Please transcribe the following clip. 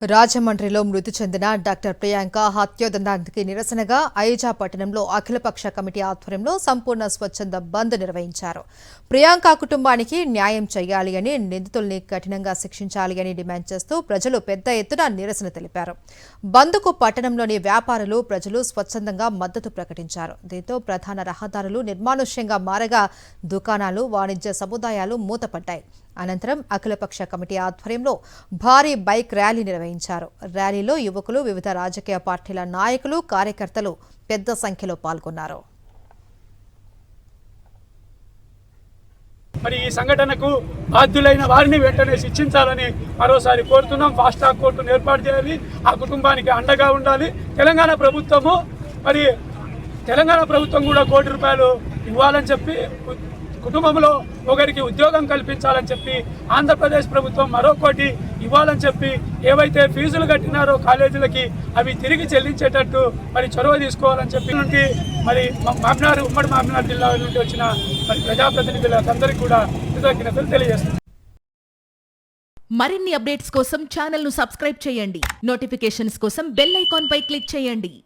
రాజమండ్రిలో మృతి చెందిన డాక్టర్ ప్రియాంక హత్యోదంతానికి నిరసనగా ఐజా పట్టణంలో అఖిలపక్ష కమిటీ ఆధ్వర్యంలో సంపూర్ణ స్వచ్ఛంద బంద్ నిర్వహించారు. ప్రియాంక కుటుంబానికి న్యాయం చేయాలి అని, నిందితుల్ని కఠినంగా శిక్షించాలి అని డిమాండ్ చేస్తూ ప్రజలు పెద్ద ఎత్తున నిరసన తెలిపారు. బంద్కు పట్టణంలోని వ్యాపారులు, ప్రజలు స్వచ్ఛందంగా మద్దతు ప్రకటించారు. దీంతో ప్రధాన రహదారులు నిర్మానుష్యంగా మారగా దుకాణాలు, వాణిజ్య సముదాయాలు మూతపడ్డాయి. అనంతరం అఖిలపక్ష కమిటీ ఆధ్వర్యంలో భారీ బైక్ ర్యాలీ నిర్వహించారు. ర్యాలీలో యువకులు, వివిధ రాజకీయ పార్టీల నాయకులు, కార్యకర్తలు పెద్ద సంఖ్యలో పాల్గొన్నారు. మరి ఈ సంఘటనకు బాధ్యులైన వారిని వెంటనే శిక్షించాలని మరోసారి కోరుతున్నాం. ఫాస్ట్ ట్రాక్ కోర్టును ఏర్పాటు చేయాలి, ఆ కుటుంబానికి అండగా ఉండాలి. తెలంగాణ ప్రభుత్వం కూడా ₹1 కోటి ఇవ్వాలని చెప్పి, కుటుంబంలో ఒకరికి ఉద్యోగం కల్పించాలని చెప్పి, ఆంధ్రప్రదేశ్ ప్రభుత్వం మరో ₹1 కోటి ఇవ్వాలని చెప్పి, ఏవైతే ఫీజులు కట్టినారో కాలేజీలకి అవి తిరిగి చెల్లించేటట్టు మరి చొరవ తీసుకోవాలని చెప్పి నుండి మరి ఉమ్మడి మామినార్ జిల్లా నుండి వచ్చిన మరి ప్రజాప్రతినిధులందరికీ కూడా కృతజ్ఞతలు తెలియజేస్తున్నారు. మరిన్ని అప్డేట్స్ కోసం ఛానల్ ను సబ్స్క్రైబ్ చేయండి. నోటిఫికేషన్స్ కోసం బెల్ ఐకాన్ పై క్లిక్ చేయండి.